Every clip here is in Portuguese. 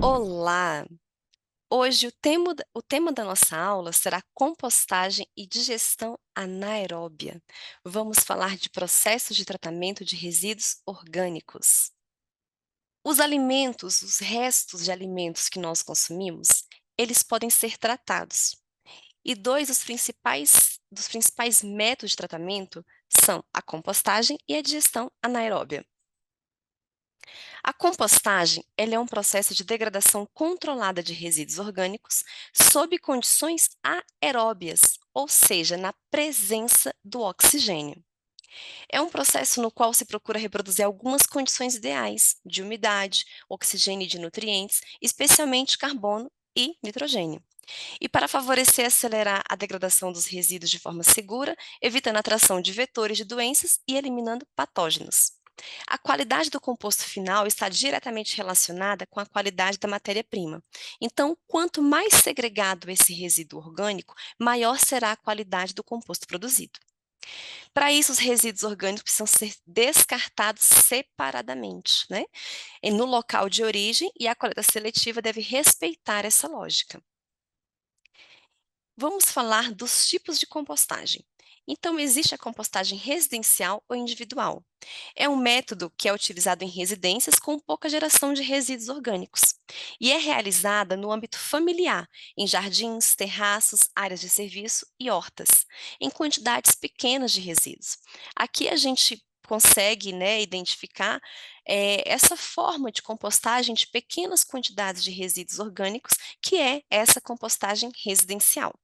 Olá! Hoje o tema da nossa aula será compostagem e digestão anaeróbia. Vamos falar de processos de tratamento de resíduos orgânicos. Os alimentos, os restos de alimentos que nós consumimos, eles podem ser tratados. E dois dos principais métodos de tratamento são a compostagem e a digestão anaeróbia. A compostagem, ela é um processo de degradação controlada de resíduos orgânicos sob condições aeróbias, ou seja, na presença do oxigênio. É um processo no qual se procura reproduzir algumas condições ideais de umidade, oxigênio e de nutrientes, especialmente carbono e nitrogênio. E para favorecer e acelerar a degradação dos resíduos de forma segura, evitando a atração de vetores de doenças e eliminando patógenos. A qualidade do composto final está diretamente relacionada com a qualidade da matéria-prima. Então, quanto mais segregado esse resíduo orgânico, maior será a qualidade do composto produzido. Para isso, os resíduos orgânicos precisam ser descartados separadamente, né? No local de origem, e a coleta seletiva deve respeitar essa lógica. Vamos falar dos tipos de compostagem. Então, existe a compostagem residencial ou individual. É um método que é utilizado em residências com pouca geração de resíduos orgânicos e é realizada no âmbito familiar, em jardins, terraços, áreas de serviço e hortas, em quantidades pequenas de resíduos. Aqui a gente consegue, né, identificar essa forma de compostagem de pequenas quantidades de resíduos orgânicos, que é essa compostagem residencial.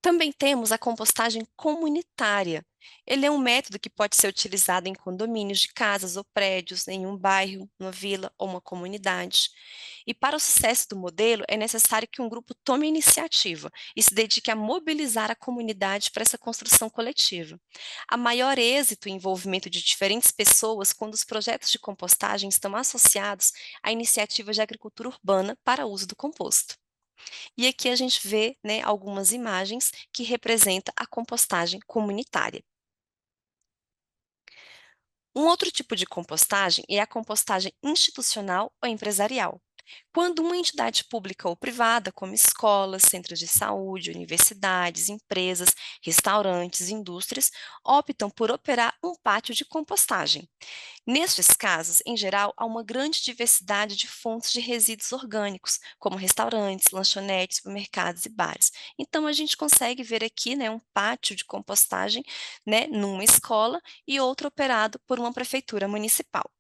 Também temos a compostagem comunitária. Ele é um método que pode ser utilizado em condomínios de casas ou prédios, em um bairro, uma vila ou uma comunidade. E para o sucesso do modelo, é necessário que um grupo tome a iniciativa e se dedique a mobilizar a comunidade para essa construção coletiva. Há maior êxito e envolvimento de diferentes pessoas quando os projetos de compostagem estão associados a iniciativas de agricultura urbana para uso do composto. E aqui a gente vê, né, algumas imagens que representam a compostagem comunitária. Um outro tipo de compostagem é a compostagem institucional ou empresarial. Quando uma entidade pública ou privada, como escolas, centros de saúde, universidades, empresas, restaurantes, indústrias, optam por operar um pátio de compostagem. Nestes casos, em geral, há uma grande diversidade de fontes de resíduos orgânicos, como restaurantes, lanchonetes, supermercados e bares. Então, a gente consegue ver aqui, né, um pátio de compostagem, né, numa escola e outro operado por uma prefeitura municipal.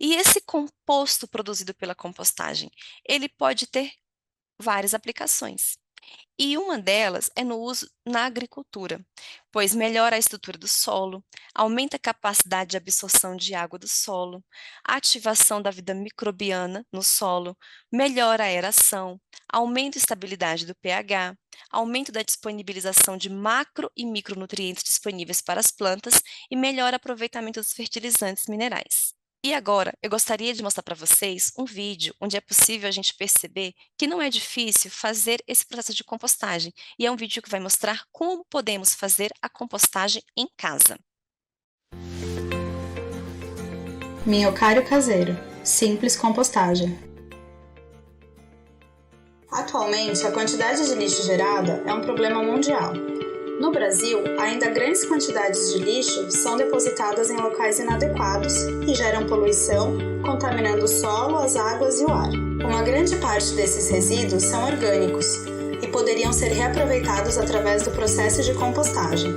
E esse composto produzido pela compostagem, ele pode ter várias aplicações. E uma delas é no uso na agricultura, pois melhora a estrutura do solo, aumenta a capacidade de absorção de água do solo, a ativação da vida microbiana no solo, melhora a aeração, aumenta a estabilidade do pH, aumento da disponibilização de macro e micronutrientes disponíveis para as plantas e melhora o aproveitamento dos fertilizantes minerais. E agora, eu gostaria de mostrar para vocês um vídeo onde é possível a gente perceber que não é difícil fazer esse processo de compostagem, e é um vídeo que vai mostrar como podemos fazer a compostagem em casa. Minhocário caseiro, simples compostagem. Atualmente, a quantidade de lixo gerada é um problema mundial. No Brasil, ainda grandes quantidades de lixo são depositadas em locais inadequados e geram poluição, contaminando o solo, as águas e o ar. Uma grande parte desses resíduos são orgânicos e poderiam ser reaproveitados através do processo de compostagem.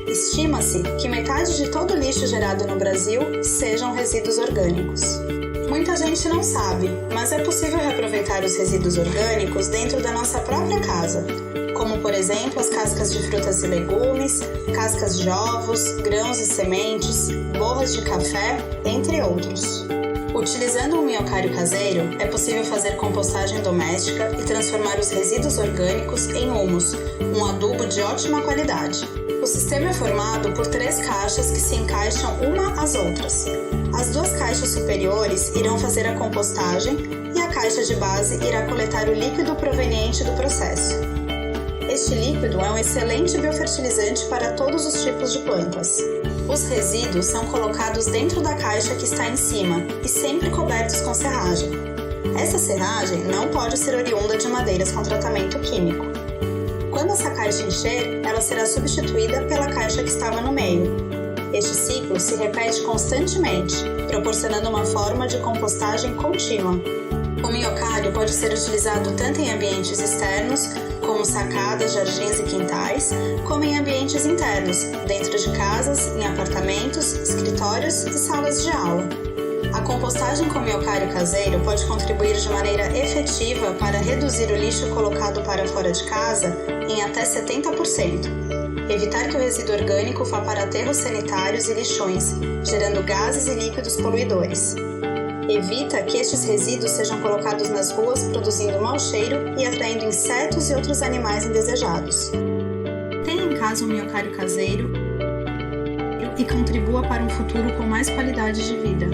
Estima-se que metade de todo o lixo gerado no Brasil sejam resíduos orgânicos. Muita gente não sabe, mas é possível reaproveitar os resíduos orgânicos dentro da nossa própria casa, como, por exemplo, as cascas de frutas e legumes, cascas de ovos, grãos e sementes, borras de café, entre outros. Utilizando um minhocário caseiro, é possível fazer compostagem doméstica e transformar os resíduos orgânicos em humus, um adubo de ótima qualidade. O sistema é formado por 3 caixas que se encaixam uma às outras. As 2 caixas superiores irão fazer a compostagem e a caixa de base irá coletar o líquido proveniente do processo. Este líquido é um excelente biofertilizante para todos os tipos de plantas. Os resíduos são colocados dentro da caixa que está em cima e sempre cobertos com serragem. Essa serragem não pode ser oriunda de madeiras com tratamento químico. Quando essa caixa encher, ela será substituída pela caixa que estava no meio. Este ciclo se repete constantemente, proporcionando uma forma de compostagem contínua. O minhocário pode ser utilizado tanto em ambientes externos, como sacadas, jardins e quintais, como em ambientes internos, dentro de casas, em apartamentos, escritórios e salas de aula. A compostagem com minhocário caseiro pode contribuir de maneira efetiva para reduzir o lixo colocado para fora de casa em até 70%. Evitar que o resíduo orgânico vá para aterros sanitários e lixões, gerando gases e líquidos poluidores. Evita que estes resíduos sejam colocados nas ruas, produzindo mau cheiro e atraindo insetos e outros animais indesejados. Tenha em casa um minhocário caseiro e contribua para um futuro com mais qualidade de vida.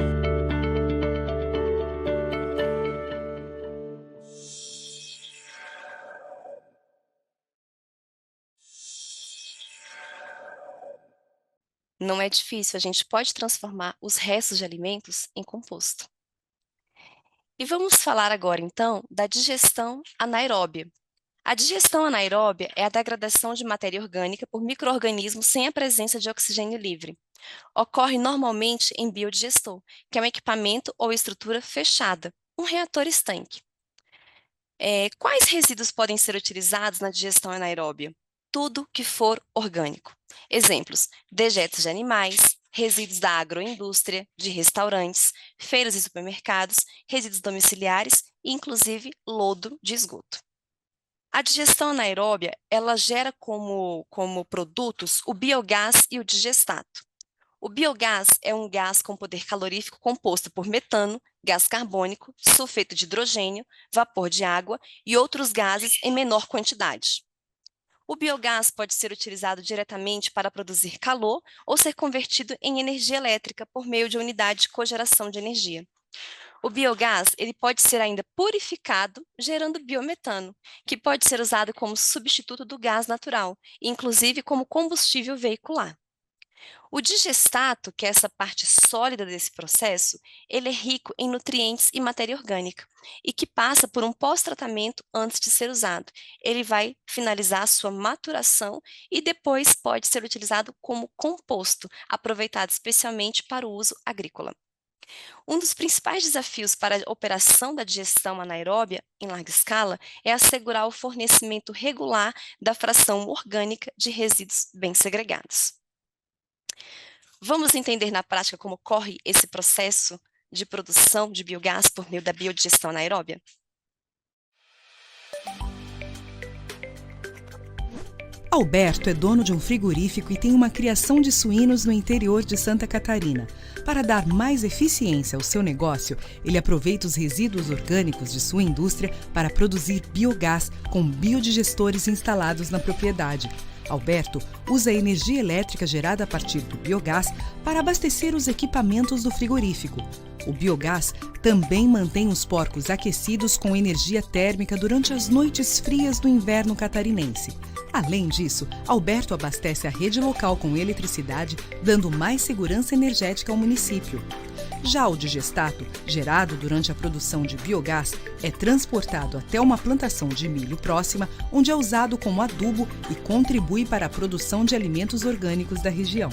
Não é difícil, a gente pode transformar os restos de alimentos em composto. E vamos falar agora, então, da digestão anaeróbia. A digestão anaeróbia é a degradação de matéria orgânica por micro-organismos sem a presença de oxigênio livre. Ocorre normalmente em biodigestor, que é um equipamento ou estrutura fechada, um reator estanque. Quais resíduos podem ser utilizados na digestão anaeróbia? Tudo que for orgânico. Exemplos: dejetos de animais, resíduos da agroindústria, de restaurantes, feiras e supermercados, resíduos domiciliares e, inclusive, lodo de esgoto. A digestão anaeróbia, ela gera como produtos o biogás e o digestato. O biogás é um gás com poder calorífico composto por metano, gás carbônico, sulfeto de hidrogênio, vapor de água e outros gases em menor quantidade. O biogás pode ser utilizado diretamente para produzir calor ou ser convertido em energia elétrica por meio de unidade de cogeração de energia. O biogás ele pode ser ainda purificado, gerando biometano, que pode ser usado como substituto do gás natural, inclusive como combustível veicular. O digestato, que é essa parte sólida desse processo, ele é rico em nutrientes e matéria orgânica e que passa por um pós-tratamento antes de ser usado. Ele vai finalizar a sua maturação e depois pode ser utilizado como composto, aproveitado especialmente para o uso agrícola. Um dos principais desafios para a operação da digestão anaeróbia em larga escala é assegurar o fornecimento regular da fração orgânica de resíduos bem segregados. Vamos entender na prática como ocorre esse processo de produção de biogás por meio da biodigestão anaeróbia? Alberto é dono de um frigorífico e tem uma criação de suínos no interior de Santa Catarina. Para dar mais eficiência ao seu negócio, ele aproveita os resíduos orgânicos de sua indústria para produzir biogás com biodigestores instalados na propriedade. Alberto usa a energia elétrica gerada a partir do biogás para abastecer os equipamentos do frigorífico. O biogás também mantém os porcos aquecidos com energia térmica durante as noites frias do inverno catarinense. Além disso, Alberto abastece a rede local com eletricidade, dando mais segurança energética ao município. Já o digestato, gerado durante a produção de biogás, é transportado até uma plantação de milho próxima, onde é usado como adubo e contribui para a produção de alimentos orgânicos da região.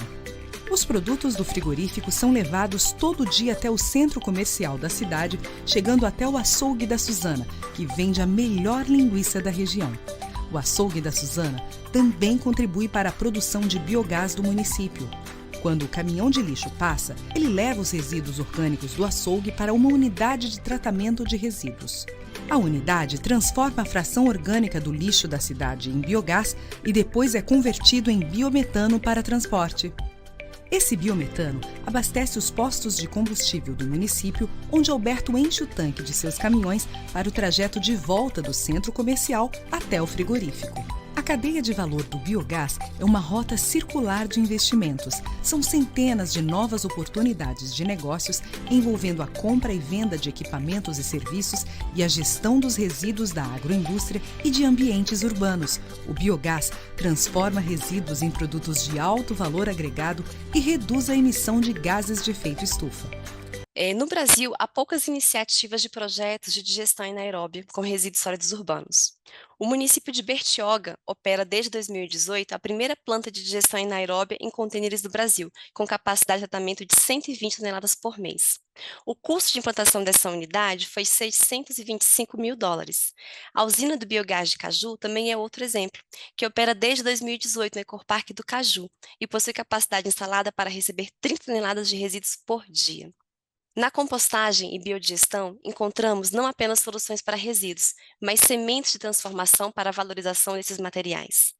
Os produtos do frigorífico são levados todo dia até o centro comercial da cidade, chegando até o açougue da Suzana, que vende a melhor linguiça da região. O açougue da Suzana também contribui para a produção de biogás do município. Quando o caminhão de lixo passa, ele leva os resíduos orgânicos do açougue para uma unidade de tratamento de resíduos. A unidade transforma a fração orgânica do lixo da cidade em biogás e depois é convertido em biometano para transporte. Esse biometano abastece os postos de combustível do município, onde Alberto enche o tanque de seus caminhões para o trajeto de volta do centro comercial até o frigorífico. A cadeia de valor do biogás é uma rota circular de investimentos. São centenas de novas oportunidades de negócios envolvendo a compra e venda de equipamentos e serviços e a gestão dos resíduos da agroindústria e de ambientes urbanos. O biogás transforma resíduos em produtos de alto valor agregado e reduz a emissão de gases de efeito estufa. No Brasil, há poucas iniciativas de projetos de digestão anaeróbia com resíduos sólidos urbanos. O município de Bertioga opera desde 2018 a primeira planta de digestão anaeróbia em contêineres do Brasil, com capacidade de tratamento de 120 toneladas por mês. O custo de implantação dessa unidade foi US$ 625 mil. A usina do biogás de Caju também é outro exemplo, que opera desde 2018 no Ecoparque do Caju e possui capacidade instalada para receber 30 toneladas de resíduos por dia. Na compostagem e biodigestão, encontramos não apenas soluções para resíduos, mas sementes de transformação para a valorização desses materiais.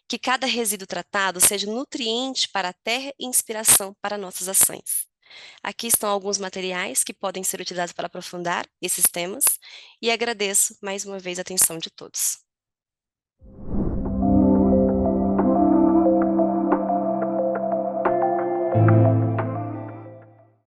Que cada resíduo tratado seja nutriente para a terra e inspiração para nossas ações. Aqui estão alguns materiais que podem ser utilizados para aprofundar esses temas e agradeço mais uma vez a atenção de todos.